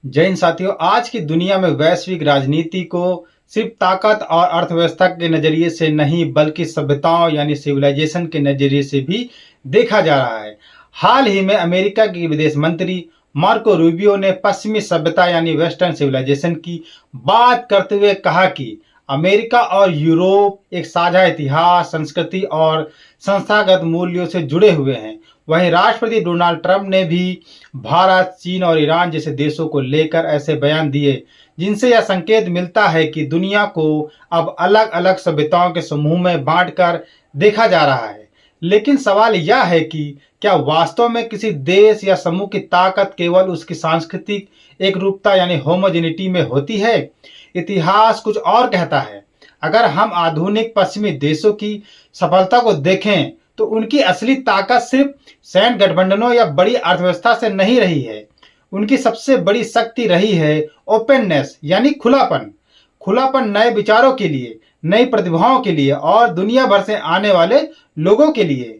जय हिंद साथियों। आज की दुनिया में वैश्विक राजनीति को सिर्फ ताकत और अर्थव्यवस्था के नजरिए से नहीं बल्कि सभ्यताओं यानी सिविलाइजेशन के नजरिए से भी देखा जा रहा है। हाल ही में अमेरिका के विदेश मंत्री मार्को रूबियो ने पश्चिमी सभ्यता यानी वेस्टर्न सिविलाइजेशन की बात करते हुए कहा कि अमेरिका और यूरोप एक साझा इतिहास, संस्कृति और संस्थागत मूल्यों से जुड़े हुए हैं। वहीं राष्ट्रपति डोनाल्ड ट्रंप ने भी भारत, चीन और ईरान जैसे देशों को लेकर ऐसे बयान दिए जिनसे यह संकेत मिलता है कि दुनिया को अब अलग अलग सभ्यताओं के समूह में बांटकर देखा जा रहा है। लेकिन सवाल यह है कि क्या वास्तव में किसी देश या समूह की ताकत केवल उसकी सांस्कृतिक एकरूपता यानी होमोजेनिटी में होती है? इतिहास कुछ और कहता है। अगर हम आधुनिक पश्चिमी देशों की सफलता को देखें तो उनकी असली ताकत सिर्फ सैन्य गठबंधनों या बड़ी अर्थव्यवस्था से नहीं रही है। उनकी सबसे बड़ी शक्ति रही है ओपननेस यानी खुलापन नए विचारों के लिए, नई प्रतिभाओं के लिए और दुनिया भर से आने वाले लोगों के लिए।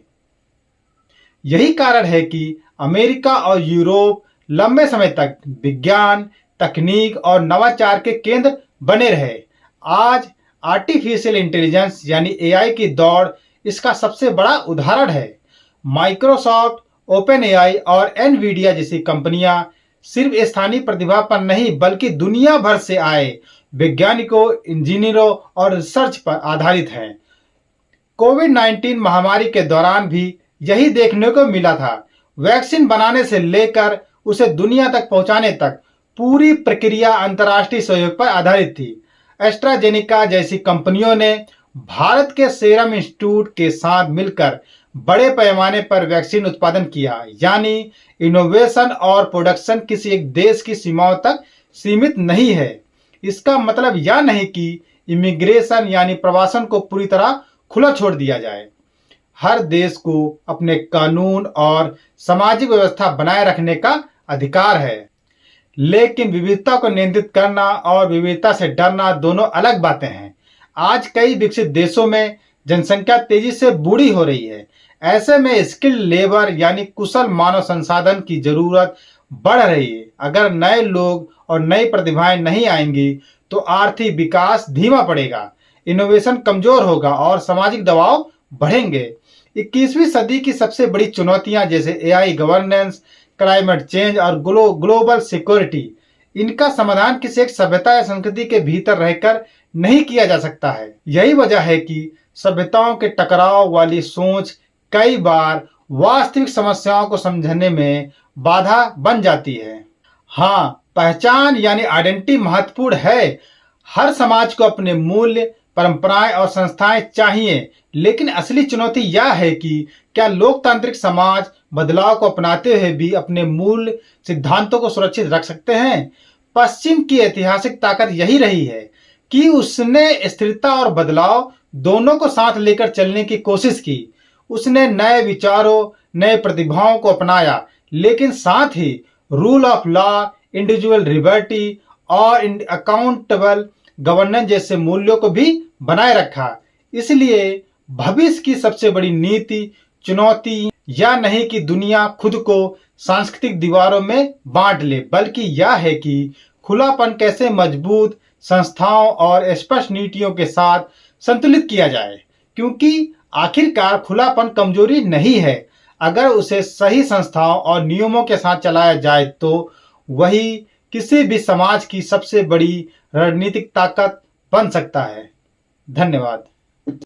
यही कारण है कि अमेरिका और यूरोप लंबे समय तक विज्ञान, तकनीक और नवाचार के केंद्र बने रहे। आज आर्टिफिशियल इंटेलिजेंस यानी एआई की दौड़ इसका सबसे बड़ा उदाहरण है। माइक्रोसॉफ्ट, ओपन एआई और एनवीडिया जैसी कंपनियां सिर्फ स्थानीय प्रतिभा पर नहीं बल्कि दुनिया भर से आए वैज्ञानिकों, इंजीनियरों और रिसर्च पर आधारित हैं। कोविड-19 महामारी के दौरान भी यही देखने को मिला था। वैक्सीन बनाने से लेकर उसे दुनिया तक पहुंचाने तक पूरी प्रक्रिया अंतर्राष्ट्रीय सहयोग पर आधारित थी। एस्ट्राजेनेका जैसी कंपनियों ने भारत के सीरम इंस्टीट्यूट के साथ मिलकर बड़े पैमाने पर वैक्सीन उत्पादन किया। यानी इनोवेशन और प्रोडक्शन किसी एक देश की सीमाओं तक सीमित नहीं है। इसका मतलब यह नहीं कि इमिग्रेशन यानी प्रवासन को पूरी तरह खुला छोड़ दिया जाए। हर देश को अपने कानून और सामाजिक व्यवस्था बनाए रखने का अधिकार है, लेकिन विविधता को नियंत्रित करना और विविधता से डरना दोनों अलग बातें हैं। आज कई विकसित देशों में जनसंख्या तेजी से बूढ़ी हो रही है। ऐसे में स्किल्ड लेबर यानी कुशल मानव संसाधन की जरूरत बढ़ रही है। अगर नए लोग और नई प्रतिभाएं नहीं आएंगी तो आर्थिक विकास धीमा पड़ेगा, इनोवेशन कमजोर होगा और सामाजिक दबाव बढ़ेंगे। 21वीं सदी की सबसे बड़ी चुनौतियां जैसे एआई, गवर्नेंस, क्लाइमेट चेंज और ग्लोबल सिक्योरिटी, इनका समाधान किसी एक सभ्यता या संस्कृति के भीतर रहकर नहीं किया जा सकता है। यही वजह है कि सभ्यताओं के टकराव वाली सोच कई बार वास्तविक समस्याओं को समझने में बाधा बन जाती है। हाँ, पहचान यानी आइडेंटिटी महत्वपूर्ण है। हर समाज को अपने मूल्य, परंपराएं और संस्थाएं चाहिए, लेकिन असली चुनौती यह है कि क्या लोकतांत्रिक समाज बदलाव को अपनाते हुए भी अपने मूल सिद्धांतों को सुरक्षित रख सकते हैं? पश्चिम की ऐतिहासिक ताकत यही रही है कि उसने स्थिरता और बदलाव दोनों को साथ लेकर चलने की कोशिश की। उसने नए विचारों, नए प्रतिभाओं को अपनाया, लेकिन साथ ही rule of law, individual liberty और अकाउंटेबल गवर्नेंस जैसे मूल्यों को भी बनाए रखा। इसलिए भविष्य की सबसे बड़ी नीति चुनौती यह नहीं कि दुनिया खुद को सांस्कृतिक दीवारों में बांट ले, बल्कि यह है कि खुलापन कैसे मजबूत संस्थाओं और स्पष्ट नीतियों के साथ संतुलित किया जाए। क्योंकि आखिरकार खुलापन कमजोरी नहीं है, अगर उसे सही संस्थाओं और नियमों के साथ चलाया जाए तो वही किसी भी समाज की सबसे बड़ी रणनीतिक ताकत बन सकता है। धन्यवाद।